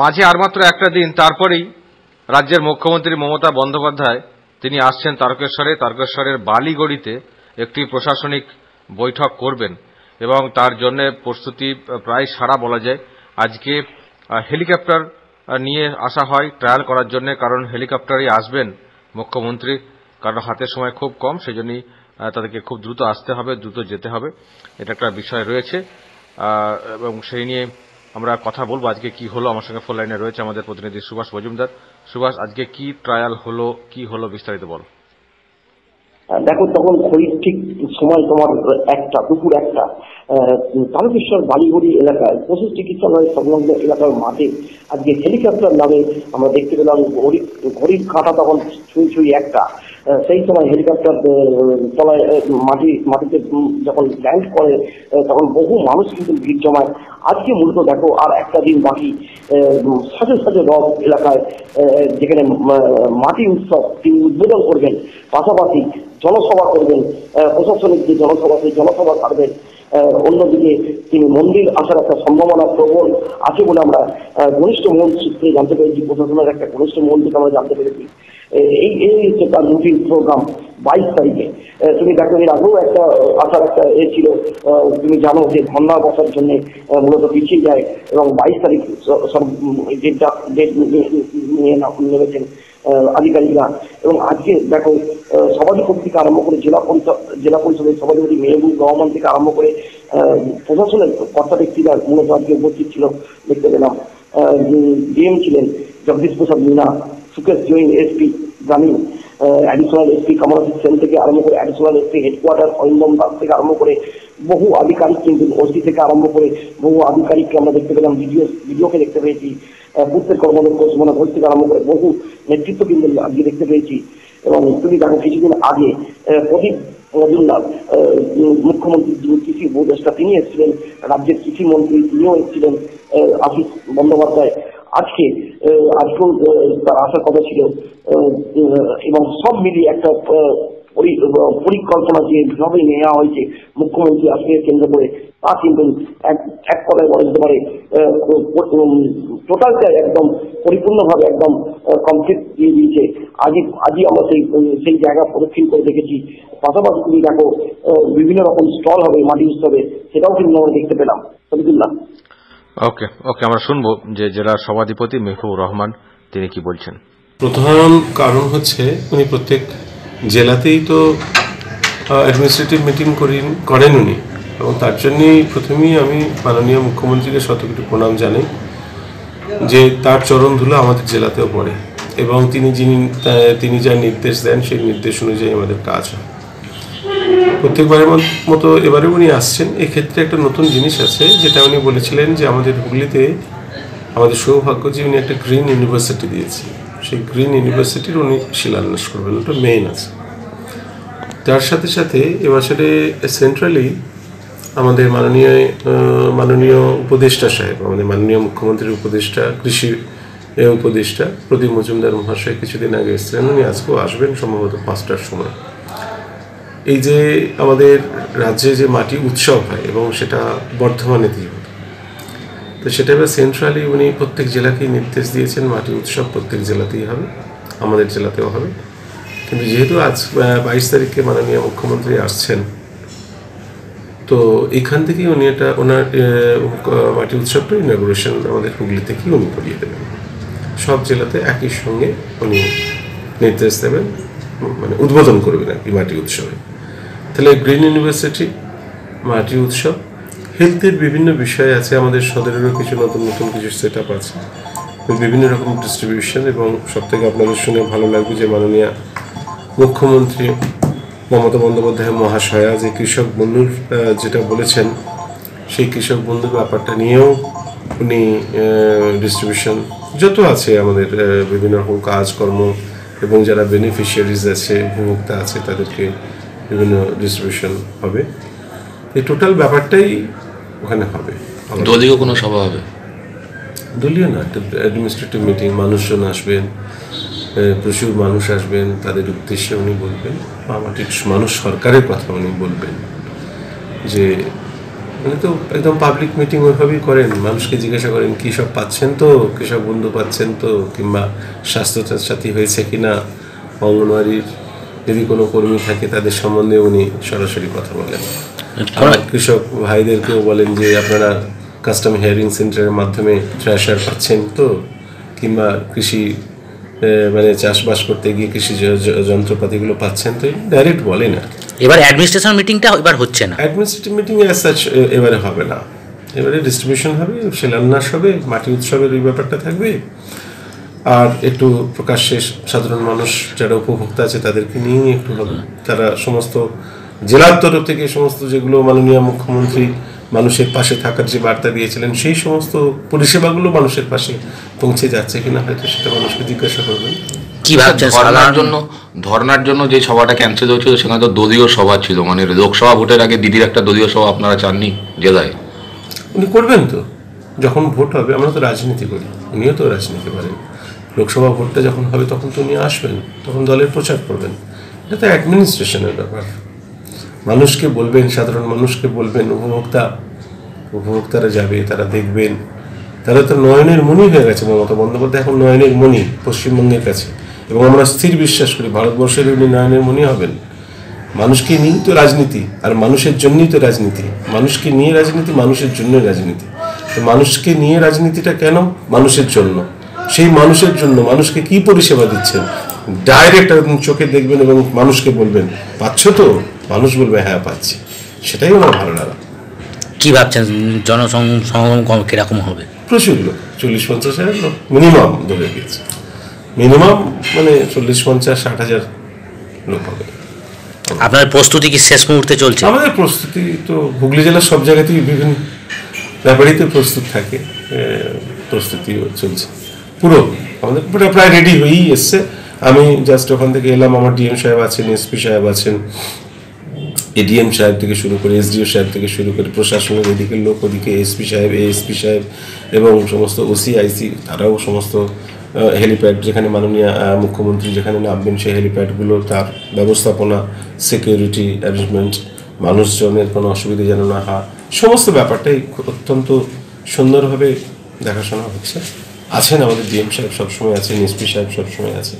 মাঝে আর মাত্র একটা দিন, তারপরেই রাজ্যের মুখ্যমন্ত্রী মমতা বন্দ্যোপাধ্যায় তিনি আসছেন তারকেশ্বরের বালিগড়িতে একটি প্রশাসনিক বৈঠক করবেন এবং তার জন্য প্রস্তুতি প্রায় সারা বলা যায়। আজকে হেলিকপ্টার নিয়ে আসা হয় ট্রায়াল করার জন্য, কারণ হেলিকপ্টারই আসবেন মুখ্যমন্ত্রী, কারণ হাতে সময় খুব কম, সেজন্যই তাদেরকে খুব দ্রুত আসতে হবে, দ্রুত যেতে হবে, এটা একটা বিষয় রয়েছে। এবং সেই নিয়ে আমরা কথা বলবো আজকে কি হলো। আমার সঙ্গে ফোন লাইনে রয়েছে আমাদের প্রতিনিধি সুভাষ মজুমদার। সুভাষ, আজকে কি ট্রায়াল হলো, কি হলো, বিস্তারিত বল। দেখো, তখন ঘড়ির ঠিক সময় তোমার দুপুর একটা, তারকেশ্বর বালিগড়ি এলাকায় পশু চিকিৎসালয় সংলগ্ন এলাকার মাঠে আজকে হেলিকপ্টার নামে আমরা দেখতে পেলাম। ঘড়ির কাঁটা তখন ছুঁই একটা। সেই সময় হেলিকপ্টার তলায় মাটিতে যখন ল্যান্ড করে তখন বহু মানুষ কিন্তু ভিড় জমায়। আজকে মূলত দেখো আর একটা দিন বাকি, সাজো সাজো রথ এলাকায় যেখানে মাটি উৎসব তিনি উদ্বোধন করবেন, পাশাপাশি জনসভা করবেন, প্রশাসনিক যে জনসভা সেই জনসভা ছাড়বেন। অন্যদিকে তিনি মন্দির আসার একটা সম্ভাবনা প্রবল আছে বলে আমরা ঘনিষ্ঠ মহল সূত্রে জানতে পেরেছি, প্রশাসনের একটা ঘনিষ্ঠ মহল থেকে আমরা জানতে পেরেছি। এই হচ্ছে তার রুটিন প্রোগ্রাম 22 তারিখে। তুমি দেখো, এর আগেও একটা আসার একটা ছিল, তুমি জানো যে ধর্ণা বসার জন্য মূলত পিছিয়ে যায় এবং 22 তারিখ সব ডেট নিয়ে নেমেছেন আধিকারিকরা। এবং আজকে দেখো, সভাধিপতি থেকে আরম্ভ করে জেলা পরিষদের সভাধিপতি মেহবুব রহমান থেকে আরম্ভ করে প্রশাসনের কর্তা ব্যক্তিরা মূলত আজকে উপস্থিত ছিল দেখতে পেলাম। ডিএম ছিলেন জগদীশ প্রসাদ মিনা, সুকেশ জৈন এসপি গ্রামীণ, অ্যাডিশনাল এসপি কমলাজিৎ সেন থেকে আরম্ভ করে additional SP headquarter Arindam Das থেকে আরম্ভ করে বহু আধিকারিক, কিন্তু ওসি থেকে আরম্ভ করে বহু আধিকারিককে আমরা দেখতে পেলাম, ভিডিওকে দেখতে পেয়েছি। পূর্তের কর্মদক্ষ সুমনা ঘোষ থেকে আরম্ভ করে বহু নেতৃত্ব কিন্তু আজকে দেখতে পেয়েছি। এবং তুমি দেখো, কিছুদিন আগে প্রদীপ মজুমদার মুখ্যমন্ত্রীর যিনি কৃষি উপদেষ্টা তিনি এসেছিলেন, রাজ্যের কৃষি মন্ত্রী তিনিও এসেছিলেন, আশিস বন্দ্যোপাধ্যায় আজকেও তার আসার কথা ছিল। এবং সব মিলিয়ে একটা পরিকল্পনা যেভাবে নেওয়া হয়েছে মুখ্যমন্ত্রী আজকে কেন্দ্র করে, তা কিন্তু এক কথায় বলা যেতে পারে টোটালটাই একদম পরিপূর্ণভাবে একদম কমপ্লিট দিয়ে দিয়েছে। আজই আমরা সেই জায়গা প্রদক্ষিণ করে দেখেছি। পাশাপাশি তুমি দেখো, বিভিন্ন রকম স্টল হবে মাটি উৎসবে, সেটাও কিন্তু আমরা দেখতে পেলাম। সবিতুল্লাহ, ওকে, আমরা শুনবো যে জেলার সভাধিপতি মেহবুব রহমান তিনি কি বলছেন। প্রধান কারণ হচ্ছে উনি প্রত্যেক জেলাতেই তো অ্যাডমিনিস্ট্রেটিভ মিটিং করেন উনি, এবং তার জন্যই প্রথমেই আমি মাননীয় মুখ্যমন্ত্রীকে শতকোটি প্রণাম জানাই যে তার চরণ ধুলো আমাদের জেলাতেও পড়ে, এবং তিনি যা নির্দেশ দেন সেই নির্দেশ অনুযায়ী আমাদের কাজ হয়। প্রত্যেকবারের মতো এবারে উনি আসছেন। এক্ষেত্রে একটা নতুন জিনিস আছে, যেটা উনি বলেছিলেন যে আমাদের হুগলিতে আমাদের সৌভাগ্য যে উনি একটা গ্রিন ইউনিভার্সিটি দিয়েছি, সেই গ্রিন ইউনিভার্সিটির উনি শিলান্যাস করবেন, ওটা মেইন আছে। তার সাথে সাথে এবছরে সেন্ট্রালি আমাদের মাননীয় উপদেষ্টা সাহেব, আমাদের মাননীয় মুখ্যমন্ত্রীর উপদেষ্টা, কৃষি উপদেষ্টা প্রদীপ মজুমদার মহাশয় কিছুদিন আগে এসেছিলেন, উনি আজকেও আসবেন সম্ভবত 5টার সময়। এই যে আমাদের রাজ্যে যে মাটি উৎসব হয় এবং সেটা বর্ধমানেতেই হয়, তো সেটা এবার সেন্ট্রালি উনি প্রত্যেক জেলাকেই নির্দেশ দিয়েছেন মাটি উৎসব প্রত্যেক জেলাতেই হবে, আমাদের জেলাতেও হবে। কিন্তু যেহেতু আজ 22 তারিখে মাননীয় মুখ্যমন্ত্রী আসছেন, তো এখান থেকেই উনি ওনার মাটি উৎসবটা ইনঅগুরেশন আমাদের হুগলি থেকেই উনি করিয়ে দেবেন। সব জেলাতে একই সঙ্গে উনি নির্দেশ দেবেন, মানে উদ্বোধন করবেন আর কি মাটি উৎসবে। তাহলে গ্রিন ইউনিভার্সিটি, মাটি উৎসব, হেলথের বিভিন্ন বিষয় আছে, আমাদের সদরেরও কিছু নতুন কিছু সেট আপ আছে, বিভিন্ন রকম ডিস্ট্রিবিউশন। এবং সব থেকে আপনাদের শুনে ভালো লাগবে যে মাননীয় মুখ্যমন্ত্রী মমতা বন্দ্যোপাধ্যায় মহাশয়া যে কৃষক বন্ধুর যেটা বলেছেন, সেই কৃষক বন্ধুর ব্যাপারটা নিয়েও উনি ডিস্ট্রিবিউশন যত আছে আমাদের বিভিন্ন রকম কাজকর্ম এবং যারা বেনিফিশিয়ারিজ আছে, উপভোক্তা আছে, তাদেরকে বিভিন্ন ডিস্ট্রিবিউশন হবে। এই টোটাল ব্যাপারটাই ওখানে হবে। দলীয় কোনো সভা হবে? দলীয় না, একটা অ্যাডমিনিস্ট্রেটিভ মিটিং, মানুষজন আসবেন, প্রচুর মানুষ আসবেন, তাদের উদ্দেশ্যে উনি বলবেন, মাটির মানুষ সরকারের কথা উনি বলবেন যে উনি তো একদম পাবলিক মিটিং ওইভাবেই করেন, মানুষকে জিজ্ঞাসা করেন কী সব পাচ্ছেন তো, কৃষক বন্ধু পাচ্ছেন তো, কিংবা স্বাস্থ্য সাথী হয়েছে কিনা, অঙ্গনওয়াড়ির যদি কোনো কর্মী থাকে তাদের সম্বন্ধে উনি সরাসরি কথা বলেন। কৃষক ভাইদেরকেও বলেন যে আপনারা কাস্টম হিয়ারিং সেন্টারের মাধ্যমে থ্রেশার পাচ্ছেন তো, কিংবা কৃষি মানে চাষবাস করতে গিয়ে কৃষি যন্ত্রপাতিগুলো পাচ্ছেন তো, ডাইরেক্ট বলেন আর। এবার অ্যাডমিনিস্ট্রেশন মিটিংটা এবার হচ্ছে না, অ্যাডমিনিস্ট্রেটিভ মিটিং অ্যাজ সাচ এবারে হবে না, এবারে ডিস্ট্রিবিউশন হবে, শিলান্যাস হবে, মাটি উৎসবের ওই ব্যাপারটা থাকবে, আর একটু প্রকাশ্যে সাধারণ মানুষ যারা উপভোক্তা আছে তাদেরকে নিয়েই একটু হবে। তারা সমস্ত জেলার তরফ থেকে সমস্ত যেগুলো মাননীয় মুখ্যমন্ত্রী মানুষের পাশে থাকার যে বার্তা দিয়েছিলেন সেই সমস্ত পরিষেবাগুলো মানুষের পাশে পৌঁছে যাচ্ছে কিনা হয়তো সেটা মানুষকে জিজ্ঞাসা করবেন। কি ভাবছেন? ধর্নার জন্য যে সভাটা ক্যান্সেল হয়েছিল সেখানে তো দলীয় সভা ছিল, মানে লোকসভা ভোটের আগে দিদির একটা দলীয় সভা আপনারা চাননি জেলায়? উনি করবেন তো, যখন ভোট হবে, আমরা তো রাজনীতি করি, উনিও তো রাজনীতি করেন, লোকসভা ভোটটা যখন হবে তখন তো উনি আসবেন, তখন দলের প্রচার করবেন। এটা তো অ্যাডমিনিস্ট্রেশনের ব্যাপার, মানুষকে বলবেন, সাধারণ মানুষকে বলবেন, উপভোক্তারা যাবে, তারা দেখবেন, তারা তো নয়নের মণি হয়ে গেছে। মমতা বন্দ্যোপাধ্যায় এখন নয়নের মণি পশ্চিমবঙ্গের কাছে, এবং আমরা স্থির বিশ্বাস করি ভারতবর্ষের উনি নয়নের মণি হবেন। মানুষকে নিয়েই তো রাজনীতি, আর মানুষের জন্যই তো রাজনীতি, মানুষকে নিয়ে রাজনীতি, মানুষের জন্যই রাজনীতি। তো মানুষকে নিয়ে রাজনীতিটা কেন? মানুষের জন্য। সেই মানুষের জন্য মানুষকে কি পরিষেবা দিচ্ছেন ডাইরেক্ট একদম চোখে দেখবেন এবং মানুষকে বলবেন পাচ্ছ তো, মানুষ বলবে হ্যাঁ পাচ্ছি, সেটাই আমার ভালো লাগা। কি ভাবছেন জনসমাগম কিরকম হবে? প্রচুর লোক, 40-50,000 লোক মিনিমাম ধরে গিয়েছে, মিনিমাম মানে 40-50-60,000 লোক হবে। আপনার প্রস্তুতি কি শেষ মুহূর্তে চলছে? আমাদের প্রস্তুতি তো হুগলি জেলার সব জায়গাতেই বিভিন্ন ব্যাপারেই প্রস্তুত থাকে, প্রস্তুতিও চলছে পুরো, আমাদের প্রায় রেডি হয়েই এসছে। আমি জাস্ট ওখান থেকে এলাম, আমার ডিএম সাহেব আছেন, এসপি সাহেব আছেন, এডিএম সাহেব থেকে শুরু করে এসডিও সাহেব থেকে শুরু করে প্রশাসনের এদিকে লোক, ওদিকে এসপি সাহেব, এএসপি সাহেব এবং সমস্ত ওসি আইসি, তারাও সমস্ত হেলিপ্যাড যেখানে মাননীয় মুখ্যমন্ত্রী যেখানে নামবেন সেই হেলিপ্যাডগুলো, তার ব্যবস্থাপনা, সিকিউরিটি অ্যারেঞ্জমেন্ট, মানুষজনের কোনো অসুবিধা যেন না হয়, সমস্ত ব্যাপারটাই অত্যন্ত সুন্দরভাবে দেখাশোনা হচ্ছে। আছেন আমাদের ডিএম সাহেব সবসময় আছেন, এসপি সাহেব সবসময় আছেন।